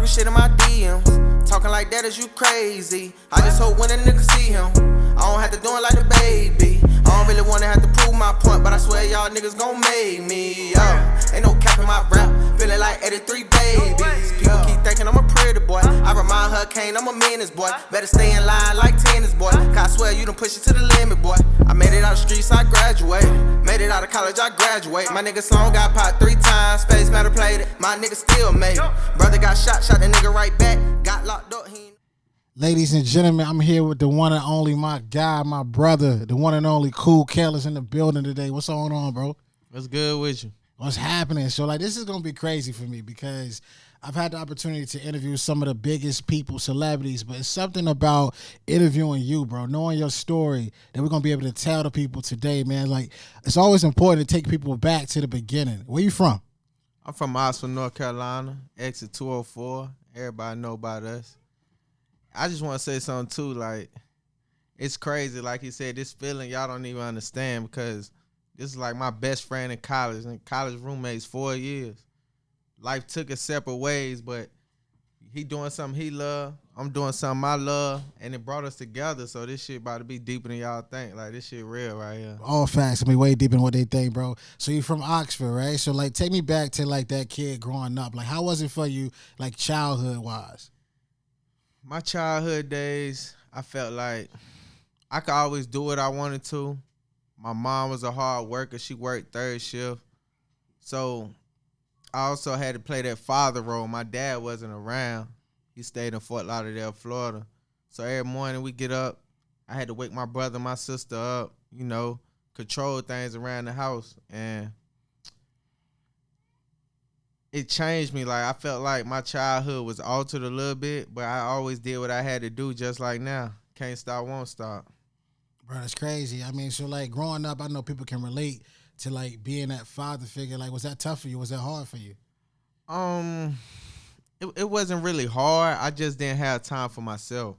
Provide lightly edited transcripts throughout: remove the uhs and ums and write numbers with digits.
shit in my DMs. Talking like that is you crazy. I just hope when a nigga see him, I don't have to do it like the baby. I don't really wanna have to prove my point, but I swear y'all niggas gon' make me. Ain't no cap in my rap, feeling like 83 babies. People keep thinking I'm a pretty boy. I remind Hurricane I'm a menace boy. Better stay in line like tennis boy. Cause I swear you done push it to the limit boy. I made it out the streets, I graduated. Made it out of college, I graduate. My nigga Sloan got popped 3 times, Face Matter played it. My nigga still made it. Brother got shot the nigga right back. Got locked up, he. Ladies and gentlemen, I'm here with the one and only, my guy, my brother, the one and only Kewl Kell is in the building today. What's going on, bro? What's good with you? What's happening? So, like, this is going to be crazy for me because I've had the opportunity to interview some of the biggest people, celebrities, but it's something about interviewing you, bro, knowing your story that we're going to be able to tell the people today, man. Like, it's always important to take people back to the beginning. Where you from? I'm from Oxford, North Carolina, exit 204. Everybody know about us. I just want to say something, too. Like, it's crazy. Like he said, this feeling y'all don't even understand because this is like my best friend in college, and college roommates 4 years. Life took us separate ways, but he doing something he love, I'm doing something I love, and it brought us together. So this shit about to be deeper than y'all think. Like, this shit real right here. All facts. I mean, way deeper than what they think, bro. So you from Oxford, right? So, like, take me back to, like, that kid growing up. Like, how was it for you, like, childhood-wise? My childhood days, I felt like I could always do what I wanted to. My mom was a hard worker. She worked third shift. So I also had to play that father role. My dad wasn't around. He stayed in Fort Lauderdale, Florida. So every morning we get up, I had to wake my brother and my sister up, you know, control things around the house. And it changed me. Like, I felt like my childhood was altered a little bit, but I always did what I had to do just like now. Can't stop, won't stop. Bro, that's crazy. I mean, so, like, growing up, I know people can relate to, like, being that father figure. Like, was that tough for you? Was that hard for you? It wasn't really hard. I just didn't have time for myself.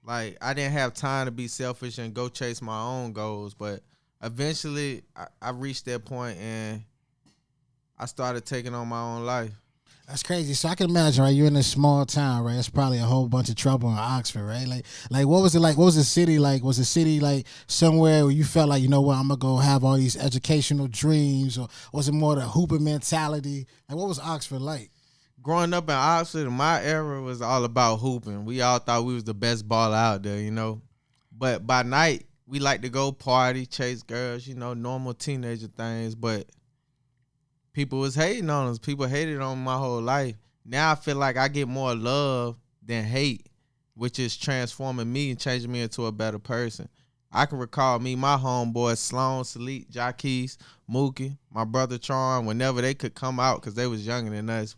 Like, I didn't have time to be selfish and go chase my own goals. But eventually, I reached that point and I started taking on my own life. That's crazy. So I can imagine, right? You're in this small town, right? It's probably a whole bunch of trouble in Oxford, right? Like, what was it like? What was the city like? Was the city like somewhere where you felt like, you know what, I'm gonna go have all these educational dreams, or was it more the hooper mentality? Like, what was Oxford like? Growing up in Oxford, in my era, was all about hooping. We all thought we was the best baller out there, you know. But by night, we like to go party, chase girls, you know, normal teenager things. But people was hating on us. People hated on my whole life. Now I feel like I get more love than hate, which is transforming me and changing me into a better person. I can recall me, my homeboys, Sloan, Salik, Jaquez, Mookie, my brother Charm, whenever they could come out because they was younger than us,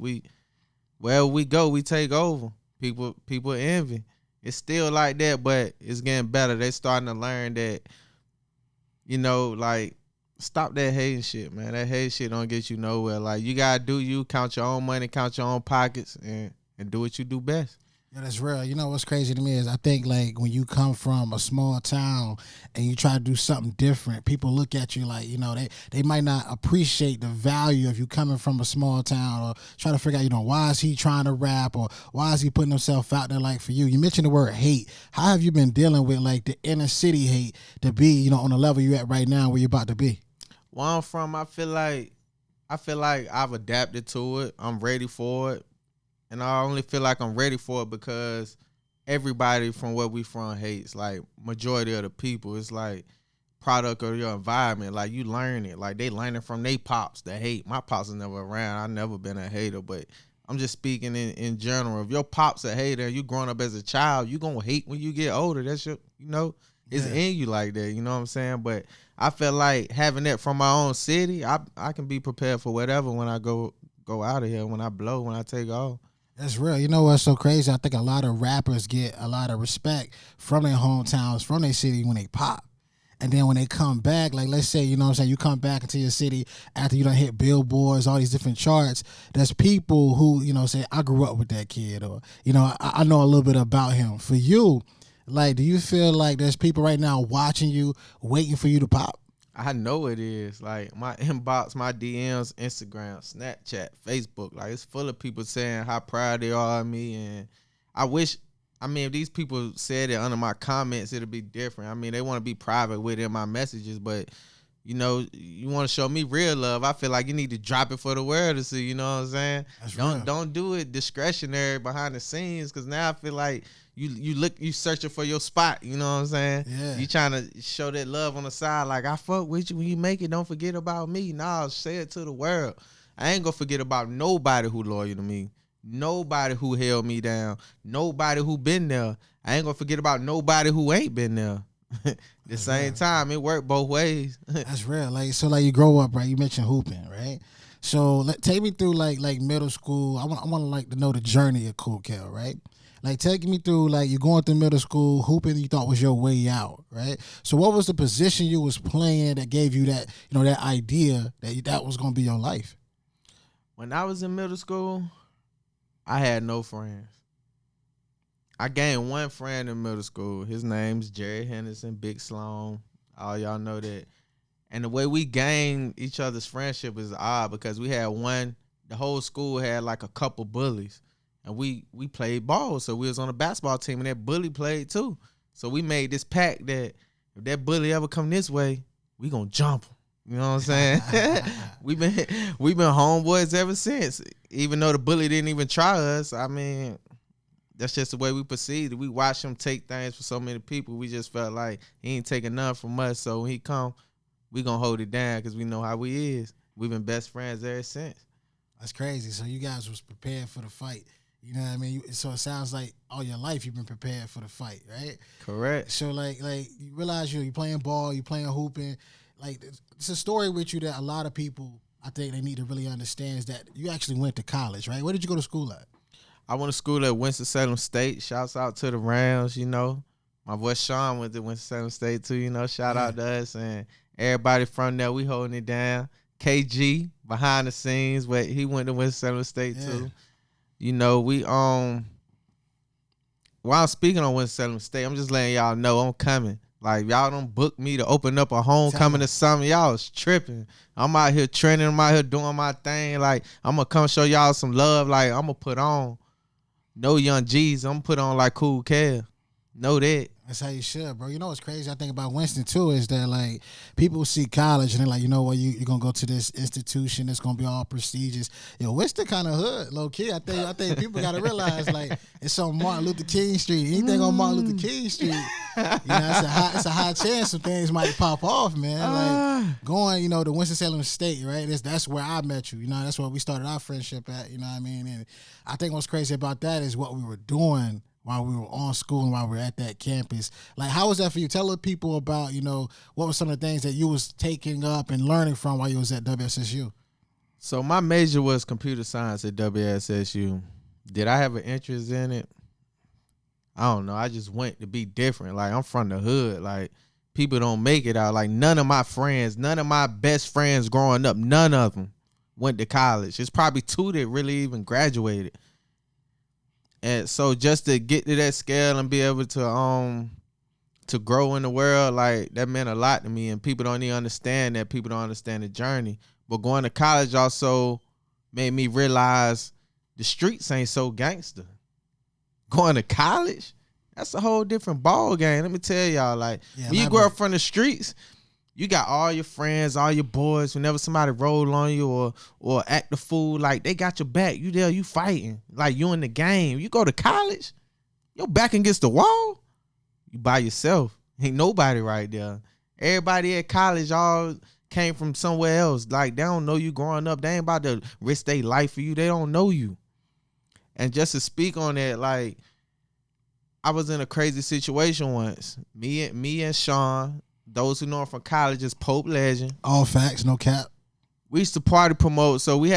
wherever we go, we take over. People envy. It's still like that, but it's getting better. They starting to learn that, you know, like, stop that hating shit, man. That hate shit don't get you nowhere. Like, you gotta do you, count your own money, count your own pockets, and do what you do best. Yeah, that's real. You know what's crazy to me is I think, like, when you come from a small town and you try to do something different, people look at you like, you know, they might not appreciate the value of you coming from a small town, or try to figure out, you know, why is he trying to rap, or why is he putting himself out there. Like, for you mentioned the word hate. How have you been dealing with, like, the inner city hate to be, you know, on the level you at right now where you're about to be? Where I'm from, I feel like I've adapted to it. I'm ready for it. And I only feel like I'm ready for it because everybody from where we from hates. Like, majority of the people, it's like product of your environment. Like, you learn it. Like, they learn it from their pops, the hate. My pops was never around. I never been a hater, but I'm just speaking in general. If your pop's a hater and you growing up as a child, you gonna hate when you get older. That's your, you know, it's in you like that. You know what I'm saying? But I feel like having that from my own city, I can be prepared for whatever when I go out of here, when I blow, when I take off. That's real. You know what's so crazy? I think a lot of rappers get a lot of respect from their hometowns, from their city when they pop. And then when they come back, like, let's say, you know what I'm saying, you come back into your city after you done hit billboards, all these different charts, there's people who, you know, say, I grew up with that kid, or, you know, I know a little bit about him. For you, like, do you feel like there's people right now watching you, waiting for you to pop? I know it is. Like my inbox, my DMs, Instagram, Snapchat, Facebook, like it's full of people saying how proud they are of me. And I wish, I mean, if these people said it under my comments, it'd be different. I mean, they want to be private with it in my messages, but you know, you want to show me real love. I feel like you need to drop it for the world to see. You know what I'm saying? That's don't real. don't do it discretionary behind the scenes, because now I feel like you searching for your spot. You know what I'm saying? Yeah. You trying to show that love on the side. Like, I fuck with you when you make it. Don't forget about me. Nah, say it to the world. I ain't gonna forget about nobody who loyal to me. Nobody who held me down. Nobody who been there. I ain't gonna forget about nobody who ain't been there. The same time, it worked both ways. That's real. Like, so like you grow up, right? You mentioned hooping, right? So take me through like middle school. I want like to know the journey of Kewl Kell, right? Like, take me through, like, you're going through middle school, hooping you thought was your way out, right? So what was the position you was playing that gave you that, you know, that idea that was going to be your life? When I was in middle school, I had no friends. I gained one friend in middle school. His name's Jerry Henderson, Big Sloan. All y'all know that. And the way we gained each other's friendship is odd, because we had the whole school had like a couple bullies. And we played ball, so we was on a basketball team, and that bully played too. So we made this pact that if that bully ever come this way, we gonna jump him. You know what I'm saying? we been homeboys ever since. Even though the bully didn't even try us, I mean, that's just the way we proceeded. We watched him take things for so many people. We just felt like he ain't taking none from us. So when he come, we gonna hold it down, because we know how he is. We've been best friends ever since. That's crazy. So you guys was prepared for the fight. You know what I mean? So it sounds like all your life you've been prepared for the fight, right? Correct. So like you realize you're playing ball, you're playing hooping. Like, it's a story with you that a lot of people, I think they need to really understand, is that you actually went to college, right? Where did you go to school at? I went to school at Winston-Salem State. Shouts out to the Rams, you know. My boy Shawn went to Winston-Salem State too, you know. Shout out to us, and everybody from there, we holding it down. KG behind the scenes, but he went to Winston-Salem State too. You know, while I'm speaking on Winston-Salem State, I'm just letting y'all know I'm coming. Like, y'all don't book me to open up a homecoming or something. Y'all is tripping. I'm out here training. I'm out here doing my thing. Like, I'm going to come show y'all some love. Like, I'm going to put on no young G's. I'm going to put on like Kewl Kell. Know that. That's how you should, bro. You know what's crazy? I think about Winston too is that, like, people see college and they're like, you know what, you're gonna go to this institution that's gonna be all prestigious. Yo, Winston kind of hood, low key. I think people gotta realize, like, it's on Martin Luther King Street. Anything on Martin Luther King Street, you know, it's a high chance some things might pop off, man. Like going, you know, to Winston-Salem State, right? That's where I met you. You know, that's where we started our friendship at. You know what I mean? And I think what's crazy about that is what we were doing while we were on school and while we were at that campus. Like, how was that for you? Tell the people about, you know, what were some of the things that you was taking up and learning from while you was at WSSU? So my major was computer science at WSSU. Did I have an interest in it? I don't know. I just went to be different. Like, I'm from the hood. Like, people don't make it out. Like, none of my friends, none of my best friends growing up, none of them went to college. It's probably two that really even graduated. And so just to get to that scale and be able to grow in the world, like, that meant a lot to me. And people don't even understand that. People don't understand the journey. But going to college also made me realize the streets ain't so gangster. Going to college, that's a whole different ball game. Let me tell y'all, like, when you grow up from the streets, you got all your friends, all your boys. Whenever somebody roll on you or act a fool, like, they got your back. You there, you fighting. Like, you in the game. You go to college, your back against the wall, you by yourself. Ain't nobody right there. Everybody at college all came from somewhere else. Like, they don't know you growing up. They ain't about to risk their life for you. They don't know you. And just to speak on that, like, I was in a crazy situation once. Me and Shawn, those who know him from college, is Pope Legend. All facts, no cap. We used to party promote, so we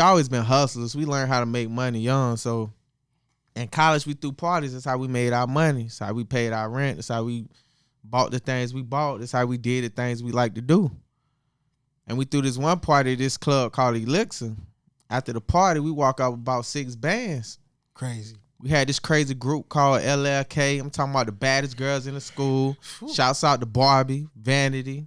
always been hustlers. We learned how to make money young. So in college, we threw parties. That's how we made our money. That's how we paid our rent. That's how we bought the things we bought. That's how we did the things we like to do. And we threw this one party at this club called Elixir. After the party, we walk out with about 6 bands. Crazy. We had this crazy group called LLK. I'm talking about the baddest girls in the school. Shouts out to Barbie, Vanity,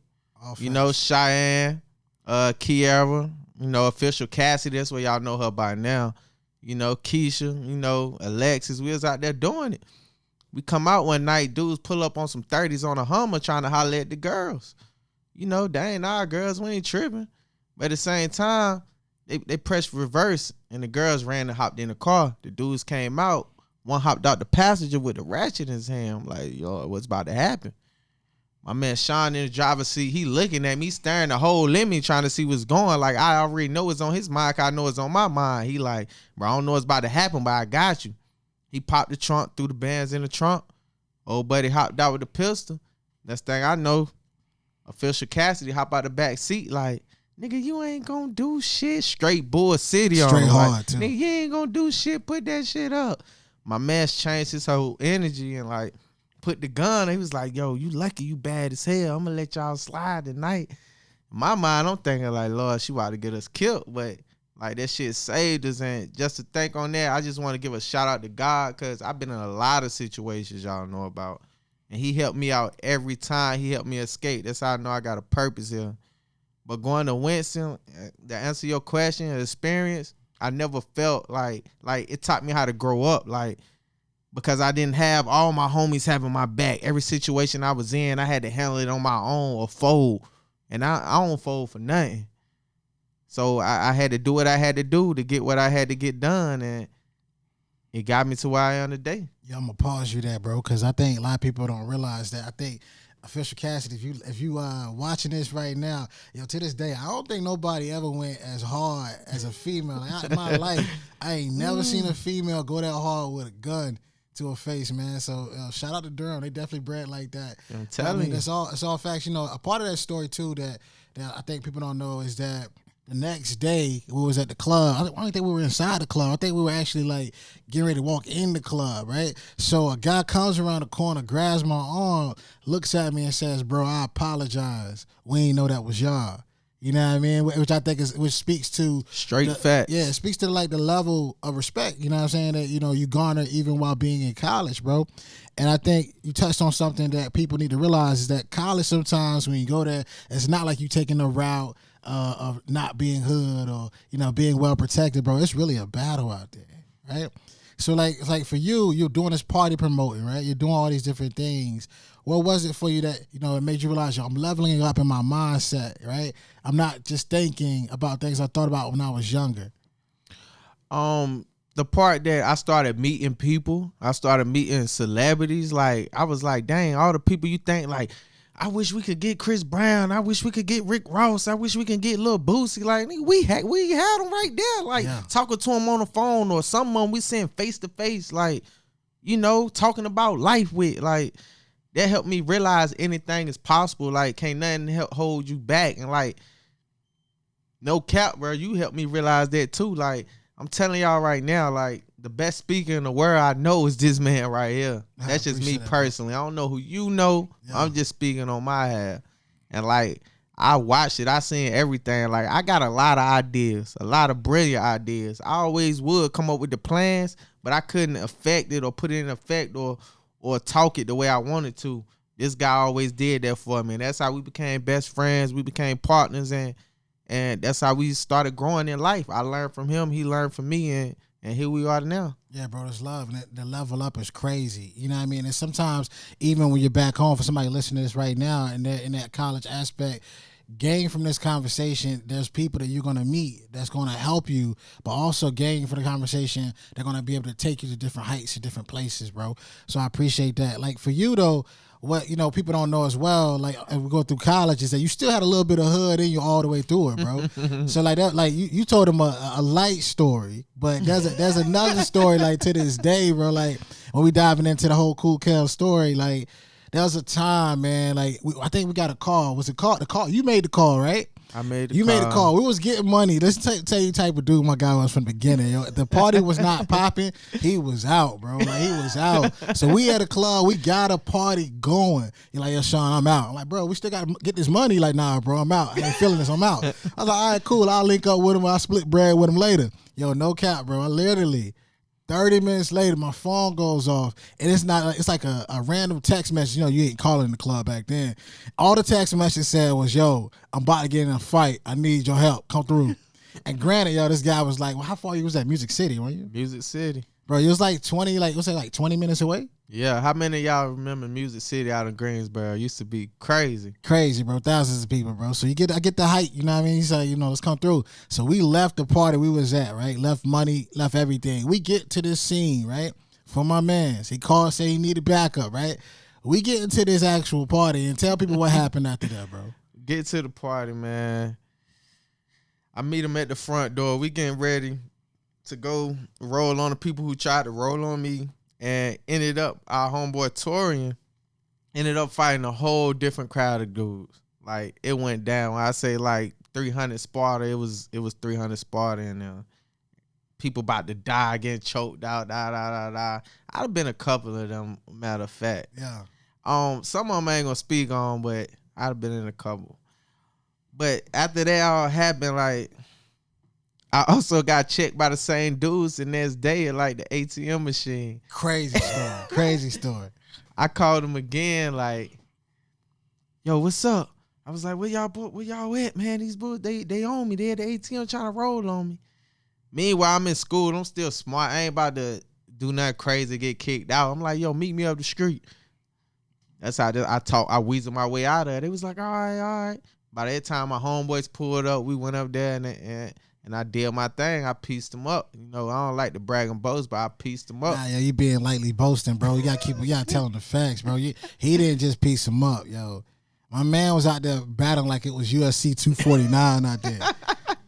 You know, Cheyenne, Kiara, you know, Official Cassidy, that's where y'all know her by now. You know, Keisha, you know, Alexis, we was out there doing it. We come out one night, dudes pull up on some 30s on a Hummer trying to holler at the girls. You know, they ain't our girls, we ain't tripping. But at the same time, they pressed reverse and the girls ran and hopped in the car. The dudes came out. One hopped out the passenger with a ratchet in his hand. I'm like, yo, what's about to happen? My man Shawn in the driver's seat, he looking at me, staring the whole limit, trying to see what's going. Like, I already know it's on his mind, 'cause I know it's on my mind. He like, bro, I don't know what's about to happen, but I got you. He popped the trunk, threw the bands in the trunk. Old buddy hopped out with the pistol. Next thing I know, Official Cassidy hop out the back seat like, nigga, you ain't gonna do shit. Straight Bull City on him. Straight hard, like, too. Nigga, you ain't gonna do shit. Put that shit up. My man's changed his whole energy and like put the gun. He was like, yo, you lucky you bad as hell. I'm gonna let y'all slide tonight. In my mind, I'm thinking like, Lord, she about to get us killed. But like that shit saved us. And just to think on that, I just want to give a shout out to God, because I've been in a lot of situations y'all know about. And he helped me out every time. He helped me escape. That's how I know I got a purpose here. But going to Winston, to answer your question, experience, I never felt like it taught me how to grow up. Like, because I didn't have all my homies having my back. Every situation I was in, I had to handle it on my own or fold. And I don't fold for nothing. So I had to do what I had to do to get what I had to get done. And it got me to where I am today. Yeah, I'm gonna pause you there, bro, because I think a lot of people don't realize that. I think Official Cassidy, if you watching this right now, yo, to this day, I don't think nobody ever went as hard as a female. Like, in my life, I ain't never seen a female go that hard with a gun to her face, man. So shout out to Durham. They definitely bred like that. I'm telling you. It's all facts. You know, a part of that story too that I think people don't know is that the next day we was at the club. I don't think we were inside the club. I think we were actually like getting ready to walk in the club, right? So a guy comes around the corner, grabs my arm, looks at me and says, bro, I apologize. We ain't know that was y'all. You know what I mean? Which I think which speaks to Straight facts. Yeah, it speaks to like the level of respect, you know what I'm saying, that, you know, you garner even while being in college, bro. And I think you touched on something that people need to realize is that college sometimes when you go there, it's not like you taking the route of not being hood or, you know, being well protected, bro. It's really a battle out there, right? So like for you, you're doing this party promoting, right? You're doing all these different things. What was it for you that, you know, it made you realize, yo, I'm leveling up in my mindset, right? I'm not just thinking about things I thought about when I was younger. The part that I started meeting people, I started meeting celebrities. Like, I was like, dang, all the people you think, like, I wish we could get Chris Brown. I wish we could get Rick Ross. I wish we could get Lil Boosie. Like, we had them right there. Like, talking to him on the phone, or some of them we seeing face to face. Like, you know, talking about life with. Like, that helped me realize anything is possible. Like, can't nothing help hold you back. And like, no cap, bro, you helped me realize that too. Like, I'm telling y'all right now, like, the best speaker in the world I know is this man right here. That's just me personally. I don't know who you know. Yeah. I'm just speaking on my half. And like, I watched it. I seen everything. Like, I got a lot of ideas, a lot of brilliant ideas. I always would come up with the plans, but I couldn't affect it or put it in effect or talk it the way I wanted to. This guy always did that for me. And that's how we became best friends. We became partners, and that's how we started growing in life. I learned from him. He learned from me, and here we are now. Yeah, bro, this love and the level up is crazy. You know what I mean? And sometimes, even when you're back home, for somebody listening to this right now, and they're in that college aspect, gain from this conversation, there's people that you're going to meet that's going to help you, but also gain from the conversation, they're going to be able to take you to different heights and different places, bro. So I appreciate that. Like, for you, though, what, you know, people don't know as well, like, as we go through college, is that you still had a little bit of hood in you all the way through it, bro. So like that, like you told them a light story, but there's another story, like, to this day, bro. Like, when we diving into the whole Kewl Kell story, like, there was a time, man, like, I think we got a call. Was it call? The call? You made the call, right? I made the You call. made a call. We was getting money. Let's tell you type of dude my guy was from the beginning. Yo. The party was not popping. He was out, bro. Like, he was out. So we at a club. We got a party going. You're like, yo, Shawn, I'm out. I'm like, bro, we still got to get this money. Like, nah, bro, I'm out. I ain't feeling this. I'm out. I was like, all right, cool. I'll link up with him. I'll split bread with him later. Yo, no cap, bro. I literally 30 minutes later, my phone goes off, and it's like a random text message. You know, you ain't calling the club back then. All the text message said was, yo, I'm about to get in a fight. I need your help. Come through. And granted, yo, this guy was like, well, how far you was at Music City, weren't you? Music City. Bro, it was like 20, like 20 minutes away? Yeah, how many of y'all remember Music City out in Greensboro? It used to be crazy. Crazy, bro. Thousands of people, bro. So I get the height, you know what I mean? He said, let's come through. So we left the party we was at, right? Left money, left everything. We get to this scene, right? For my mans. He called, say he needed backup, right? We get into this actual party and tell people what happened after that, bro. Get to the party, man. I meet him at the front door. We getting ready to go roll on the people who tried to roll on me, and ended up, our homeboy Torian ended up fighting a whole different crowd of dudes. Like, it went down. When I say like 300 Sparta, it was 300 Sparta in there. People about to die, getting choked out, I'd have been a couple of them, matter of fact. Yeah. Some of them I ain't gonna speak on, but I'd have been in a couple. But after that all happened, like, I also got checked by the same dudes the next day at like the ATM machine. Crazy story. Crazy story. I called him again, like, yo, what's up? I was like, where y'all at, man? These boys, they on me. They at the ATM trying to roll on me. Meanwhile, I'm in school. I'm still smart. I ain't about to do nothing crazy, get kicked out. I'm like, yo, meet me up the street. That's how I weaseled my way out of it. They was like, all right. By that time, my homeboys pulled up. We went up there and I did my thing. I pieced them up. I don't like to brag and boast, but I pieced them up. Nah, yo, you being lightly boasting, bro. You gotta tell him the facts, bro. He didn't just piece him up, yo. My man was out there battling like it was UFC 249 out there.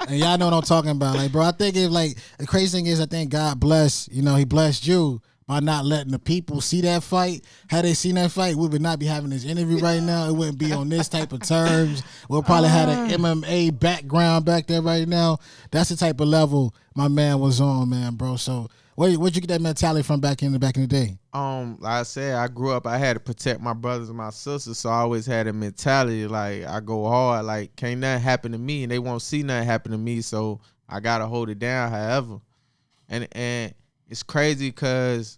And y'all know what I'm talking about. Like, bro, I think the crazy thing is, I think God blessed, he blessed you by not letting the people see that fight. Had they seen that fight, we would not be having this interview right now. It wouldn't be on this type of terms. We'll probably have an MMA background back there right now. That's the type of level my man was on, man, bro. So where'd you get that mentality from back in the day? Like I said, I grew up, I had to protect my brothers and my sisters, so I always had a mentality, like, I go hard, like, can't nothing happen to me, and they won't see nothing happen to me, so I gotta hold it down however. And it's crazy because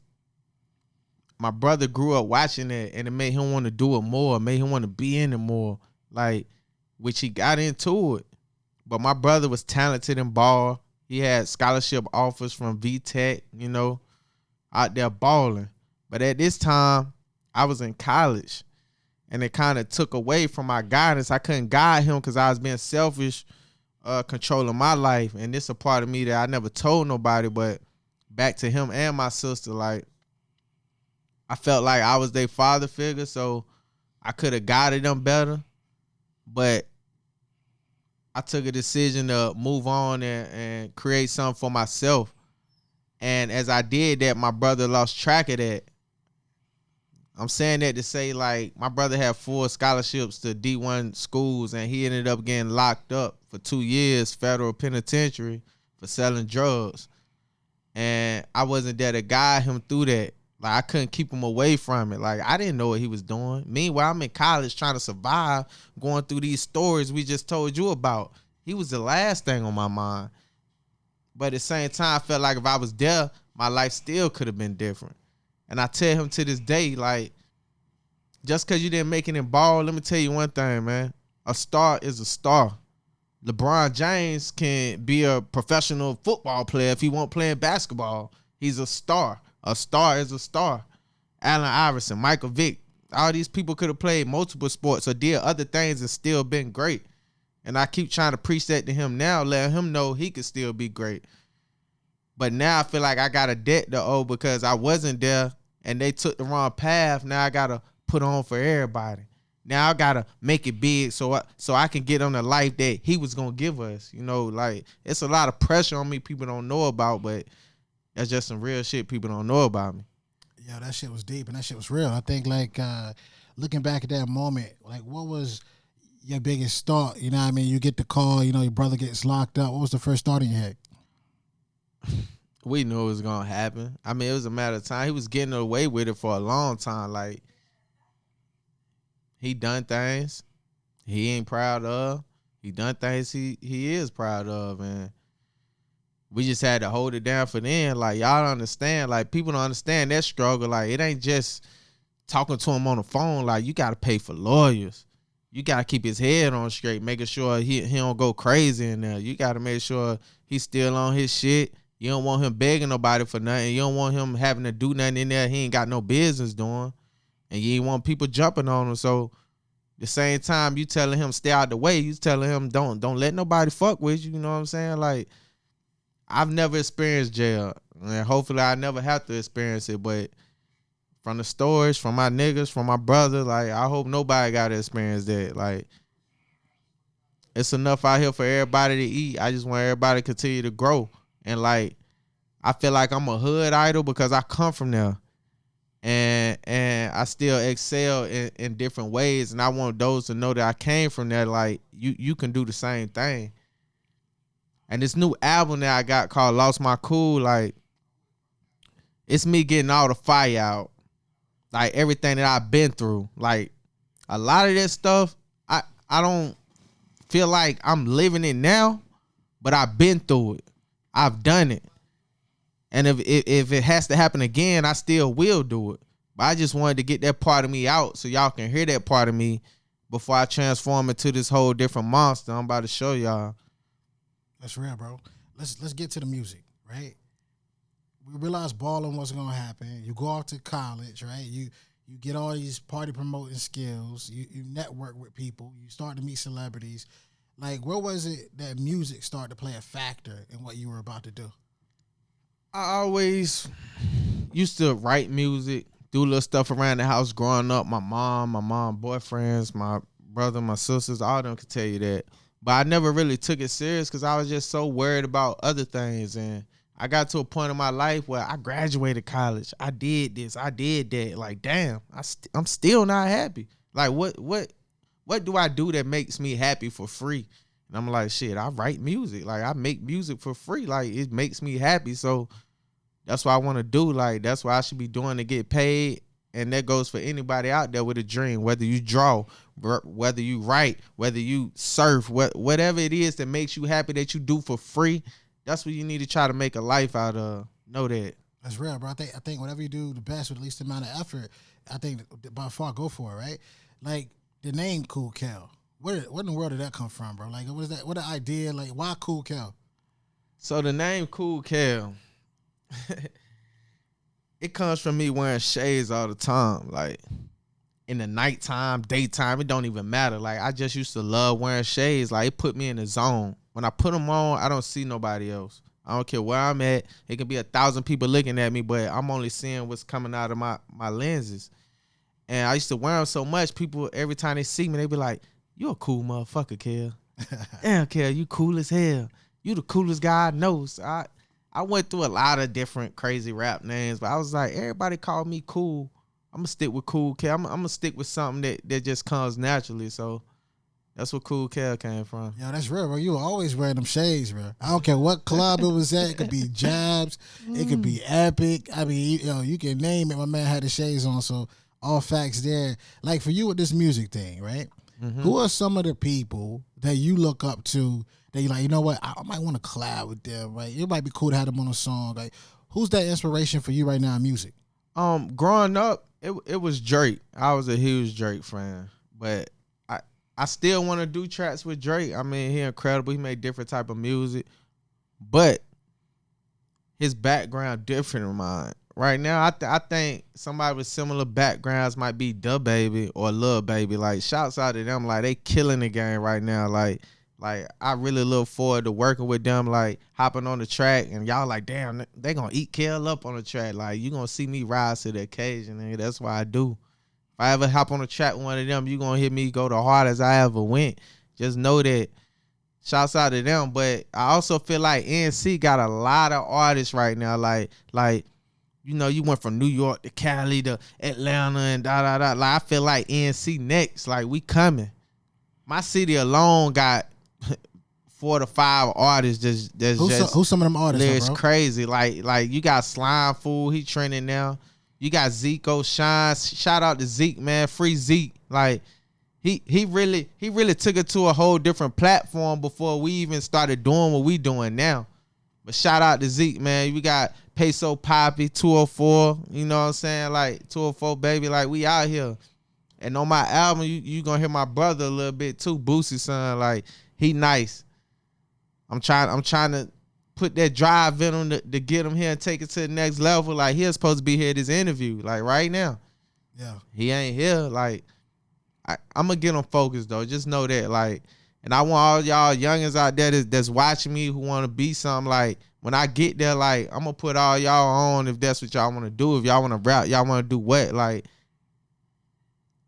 my brother grew up watching it, and it made him want to do it more, made him want to be in it more, like, which he got into it. But my brother was talented in ball. He had scholarship offers from VTech, out there balling. But at this time, I was in college, and it kind of took away from my guidance. I couldn't guide him because I was being selfish, controlling my life. And this is a part of me that I never told nobody, but back to him and my sister, like, I felt like I was their father figure, so I could have guided them better. But I took a decision to move on and create something for myself. And as I did that, my brother lost track of that. I'm saying that to say, like, my brother had 4 scholarships to D1 schools, and he ended up getting locked up for 2 years, federal penitentiary, for selling drugs. And I wasn't there to guide him through that. Like, I couldn't keep him away from it. Like, I didn't know what he was doing. Meanwhile, I'm in college trying to survive, going through these stories we just told you about. He was the last thing on my mind. But at the same time, I felt like if I was there, my life still could have been different. And I tell him to this day, like, just because you didn't make it in ball, let me tell you one thing, man. A star is a star. LeBron James can be a professional football player if he won't play basketball. He's a star. A star is a star. Allen Iverson, Michael Vick, all these people could have played multiple sports or did other things and still been great. And I keep trying to preach that to him now, letting him know he could still be great. But now I feel like I got a debt to owe because I wasn't there and they took the wrong path. Now I got to put on for everybody. Now I got to make it big so I can get on the life that he was going to give us. Like, it's a lot of pressure on me people don't know about, but that's just some real shit people don't know about me. Yeah, that shit was deep and that shit was real. I think, like, looking back at that moment, like, what was your biggest thought? You know what I mean? You get the call, your brother gets locked up. What was the first thought in your head? We knew it was going to happen. I mean, it was a matter of time. He was getting away with it for a long time. Like, he done things he ain't proud of. He done things he is proud of. And we just had to hold it down for them. Like, y'all don't understand. Like, people don't understand that struggle. Like, it ain't just talking to him on the phone. Like, you got to pay for lawyers. You got to keep his head on straight, making sure he don't go crazy in there. You got to make sure he's still on his shit. You don't want him begging nobody for nothing. You don't want him having to do nothing in there he ain't got no business doing. And you ain't want people jumping on him. So, the same time you telling him stay out the way, you telling him don't let nobody fuck with you. You know what I'm saying? Like, I've never experienced jail, and hopefully I never have to experience it. But from the stories, from my niggas, from my brother, like, I hope nobody got to experience that. Like, it's enough out here for everybody to eat. I just want everybody to continue to grow. And, like, I feel like I'm a hood idol because I come from there. And I still excel in different ways. And I want those to know that I came from there. Like, you can do the same thing. And this new album that I got called Lost My Cool, like, it's me getting all the fire out. Like, everything that I've been through. Like, a lot of that stuff, I don't feel like I'm living it now, but I've been through it. I've done it. And if it has to happen again, I still will do it. But I just wanted to get that part of me out so y'all can hear that part of me before I transform into this whole different monster I'm about to show y'all. That's real, bro. Let's get to the music, right? We realized balling wasn't gonna happen. You go off to college, right? You get all these party promoting skills. You network with people. You start to meet celebrities. Like, where was it that music started to play a factor in what you were about to do? I always used to write music, do little stuff around the house growing up. My mom boyfriends, my brother, my sisters, all of them could tell you that. But I never really took it serious because I was just so worried about other things. And I got to a point in my life where I graduated college. I did this. I did that. Like, damn, I'm still not happy. Like, what do I do that makes me happy for free? And I'm like, shit, I write music. Like, I make music for free. Like, it makes me happy. So that's what I want to do. Like, that's what I should be doing to get paid. And that goes for anybody out there with a dream, whether you draw, whether you write, whether you surf, whatever it is that makes you happy that you do for free. That's what you need to try to make a life out of. Know that. That's real, bro. I think whatever you do the best with the least amount of effort, I think by far go for it, right? Like, the name Kewl Kell. Where in the world did that come from, bro? Like, what is that? What the idea? Like, why Kewl Kell? So the name Kewl Kell, it comes from me wearing shades all the time. Like, in the nighttime, daytime, it don't even matter. Like, I just used to love wearing shades. Like, it put me in the zone. When I put them on, I don't see nobody else. I don't care where I'm at. It could be 1,000 people looking at me, but I'm only seeing what's coming out of my lenses. And I used to wear them so much, people, every time they see me, they be like, you a cool motherfucker, Kell. Damn, Kell, you cool as hell. You the coolest guy I know. So I went through a lot of different crazy rap names, but I was like, everybody called me cool. I'm going to stick with Kewl Kell. I'm going to stick with something that just comes naturally. So that's where Kewl Kell came from. Yo, that's real, bro. You were always wearing them shades, bro. I don't care what club it was at. It could be Jabs. It could be Epic. I mean, you can name it. My man had the shades on, so all facts there. Like, for you with this music thing, right? Mm-hmm. Who are some of the people that you look up to that you're like, you know what, I might want to collab with them, right? It might be cool to have them on a song. Like, who's that inspiration for you right now in music? Growing up, it was Drake. I was a huge Drake fan, but I still want to do tracks with Drake. I mean, he's incredible. He made different type of music, but his background different than mine. Right now, I think somebody with similar backgrounds might be Da Baby or Lil Baby. Like, shouts out to them. Like, they killing the game right now. Like I really look forward to working with them. Like, hopping on the track and y'all like, damn, they gonna eat Kell up on the track. Like, you gonna see me rise to the occasion, and that's what I do. If I ever hop on the track with one of them, you gonna hear me go the hardest I ever went. Just know that. Shouts out to them. But I also feel like NC got a lot of artists right now. Like. You know, you went from New York to Cali to Atlanta and da-da-da. Like, I feel like NC next. Like, we coming. My city alone got 4 to 5 artists Who's some of them artists, it's bro? crazy. Like you got Slime Fool. He trending now. You got Zico Shine. Shout out to Zeke, man. Free Zeke. Like, he really took it to a whole different platform before we even started doing what we doing now. But shout out to Zeke, man. We got Peso Poppy, 204. You know what I'm saying? Like 204 baby. Like we out here. And on my album, you gonna hear my brother a little bit too, Boosie son. Like he nice. I'm trying to put that drive in him to get him here and take it to the next level. Like he was supposed to be here at this interview, like right now. Yeah. He ain't here. Like I'm gonna get him focused though. Just know that. Like, and I want all y'all youngins out there that's watching me who want to be something. Like when I get there, like I'm gonna put all y'all on if that's what y'all want to do. If y'all want to rap, y'all want to do what? Like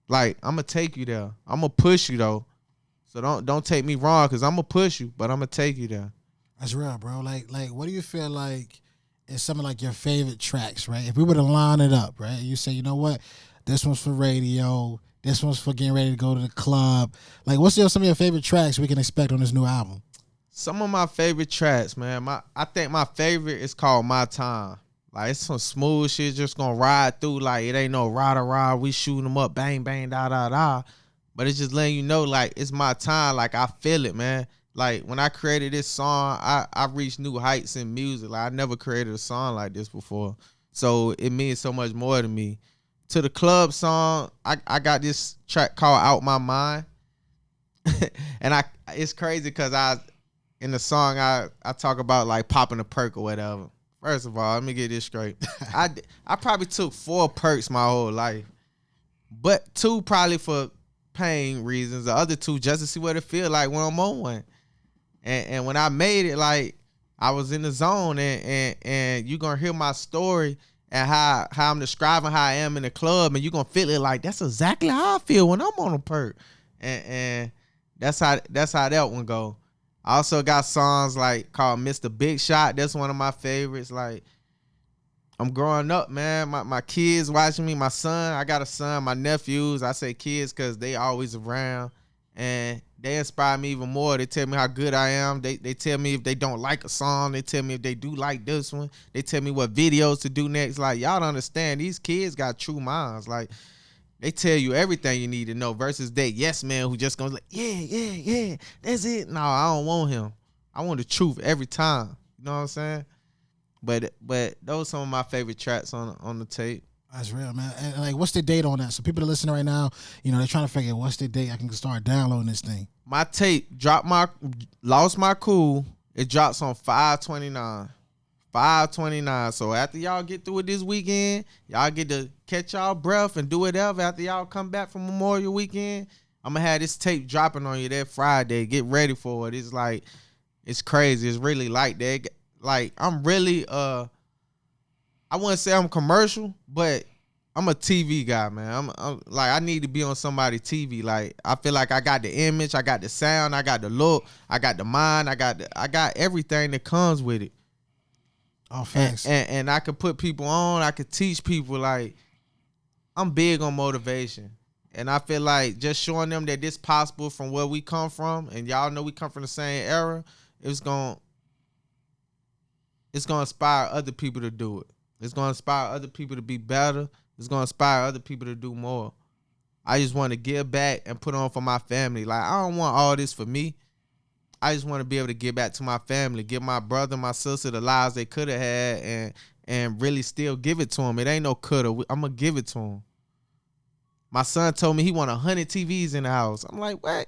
I'm gonna take you there. I'm gonna push you though. So don't take me wrong, cause I'm gonna push you, but I'm gonna take you there. That's real, bro. Like what do you feel like is some of like your favorite tracks, right? If we were to line it up, right? You say, you know what? This one's for radio. This one's for getting ready to go to the club. Like, what's some of your favorite tracks we can expect on this new album? Some of my favorite tracks, man. I think my favorite is called My Time. Like, it's some smooth shit just gonna ride through. Like, it ain't no rah-da-rah. We shooting them up, bang, bang, da-da-da. But it's just letting you know, like, it's my time. Like, I feel it, man. Like, when I created this song, I reached new heights in music. Like, I never created a song like this before. So, it means so much more to me. To the club song, I got this track called Out My Mind. And it's crazy because in the song, I talk about, like, popping a perk or whatever. First of all, let me get this straight. I probably took 4 perks my whole life. But 2 probably for pain reasons. The other 2 just to see what it feel like when I'm on one. And when I made it, like, I was in the zone. And you going to hear my story and how I'm describing how I am in the club. And you going to feel it like, that's exactly how I feel when I'm on a perk. And that's how that one go. I also got songs like called Mr. Big Shot. That's one of my favorites. Like, I'm growing up, man. My kids watching me. My son, I got a son. My nephews, I say kids because they always around. And they inspire me even more. They tell me how good I am. They tell me if they don't like a song. They tell me if they do like this one. They tell me what videos to do next. Like, y'all don't understand. These kids got true minds. Like, they tell you everything you need to know versus that yes man who just goes like, yeah, that's it. No, I don't want him. I want the truth every time. You know what I'm saying? But those are some of my favorite tracks on the tape. That's real, man. And like, what's the date on that? So people that listen right now, you know, they're trying to figure what's the date I can start downloading this thing. My tape Lost My Cool. It drops on 5/29. 5/29. So after y'all get through it this weekend, y'all get to catch y'all breath and do whatever. After y'all come back from Memorial Weekend, I'm gonna have this tape dropping on you that Friday. Get ready for it. It's like, it's crazy. It's really like that. Like, I'm really I wouldn't say I'm commercial, but I'm a TV guy, man. I'm like, I need to be on somebody's TV. Like, I feel like I got the image, I got the sound, I got the look, I got the mind, I got everything that comes with it. Oh, thanks. And I could put people on, I could teach people. Like, I'm big on motivation. And I feel like just showing them that this possible from where we come from, and y'all know we come from the same era, it's gonna inspire other people to do it. It's going to inspire other people to be better. It's going to inspire other people to do more. I just want to give back and put on for my family. Like, I don't want all this for me. I just want to be able to give back to my family, give my brother, my sister the lives they could have had and really still give it to them. It ain't no coulda. I'm going to give it to them. My son told me he want 100 TVs in the house. I'm like, what?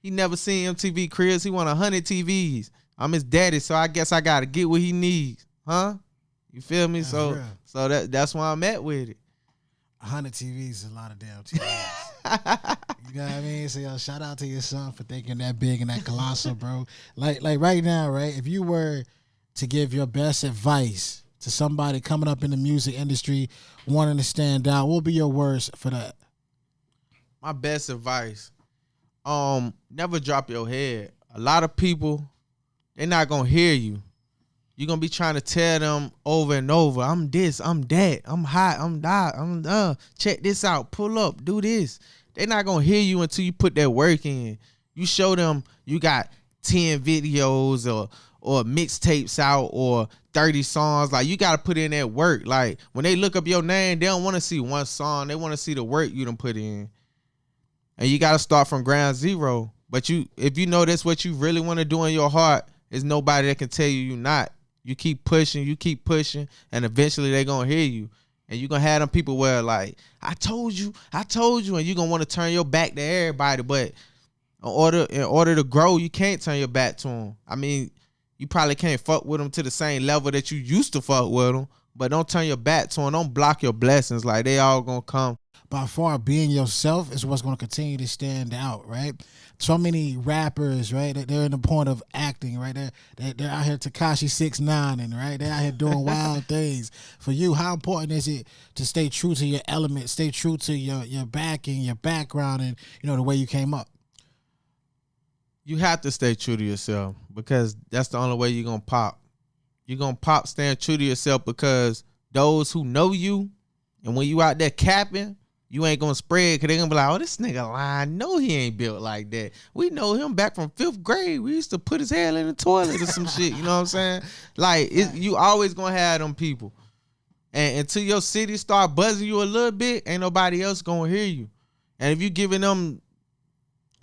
He never seen MTV Cribs. He want 100 TVs. I'm his daddy, so I guess I got to get what he needs. Huh? You feel me? That's So that's why I'm at with it. 100 TVs is a lot of damn TVs. You know what I mean? So, yo, shout out to your son for thinking that big and that colossal, bro. Like right now, right? If you were to give your best advice to somebody coming up in the music industry, wanting to stand out, what would be your words for that? My best advice, never drop your head. A lot of people, they're not gonna hear you. You're going to be trying to tell them over and over, I'm this, I'm that, I'm hot, I'm that, check this out, pull up, do this. They're not going to hear you until you put that work in. You show them you got 10 videos or mixtapes out or 30 songs. Like, you got to put in that work. Like, when they look up your name, they don't want to see one song. They want to see the work you done put in. And you got to start from ground zero. But if you know that's what you really want to do in your heart, There's nobody that can tell you you're not. You keep pushing, and eventually they gonna hear you. And you gonna have them people where like, I told you, and you gonna want to turn your back to everybody. But in order to grow, you can't turn your back to them. I mean, you probably can't fuck with them to the same level that you used to fuck with them. But don't turn your back to them. Don't block your blessings. Like, they all gonna come. By far, being yourself is what's going to continue to stand out, right? So many rappers, right? They're in the point of acting, right? They're out here Tekashi 6ix9ine, and right, they're out here doing wild things. For you, how important is it to stay true to your element, stay true to your backing, your background, and the way you came up? You have to stay true to yourself because that's the only way you're gonna pop. You're gonna pop staying true to yourself because those who know you, and when you out there capping, you ain't gonna spread because they're gonna be like, oh, this nigga lying. No, he ain't built like that. We know him back from 5th grade. We used to put his head in the toilet or some shit. You know what I'm saying? Like, you always gonna have them people. And until your city start buzzing you a little bit, ain't nobody else gonna hear you. And if you giving them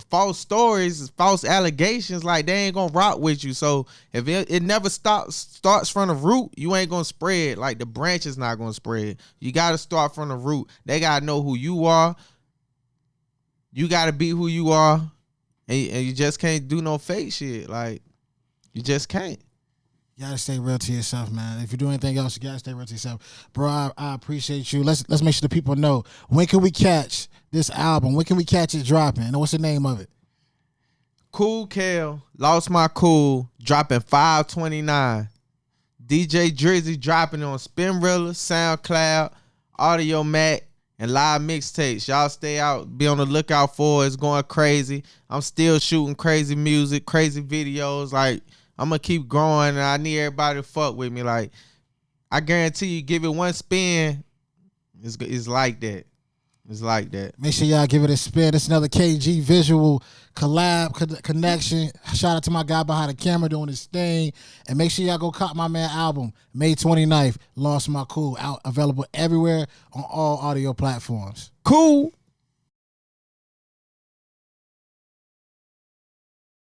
false stories, false allegations, like, they ain't gonna rock with you. So if it never starts from the root, you ain't gonna spread. Like, the branch is not gonna spread. You gotta start from the root. They gotta know who you are. You gotta be who you are, and you just can't do no fake shit. Like, you just can't. You gotta stay real to yourself, man. If you do anything else, you gotta stay real to yourself. Bro, I appreciate you. Let's make sure the people know, when can we catch this album? When can we catch it dropping? And what's the name of it? Kewl Kell, Lost My Cool, dropping 5/29. DJ Drizzy dropping it on Spinrilla, SoundCloud, Audio Mac, and live mixtapes. Y'all stay out, be on the lookout for it. It's going crazy. I'm still shooting crazy music, crazy videos. Like, I'm gonna keep growing, and I need everybody to fuck with me. Like, I guarantee you, give it one spin, it's like that. It's like that. Make sure y'all give it a spin. It's another KG visual collab connection. Shout out to my guy behind the camera doing his thing. And make sure y'all go cop my man album, May 29th, Lost My Cool, out available everywhere on all audio platforms. Cool.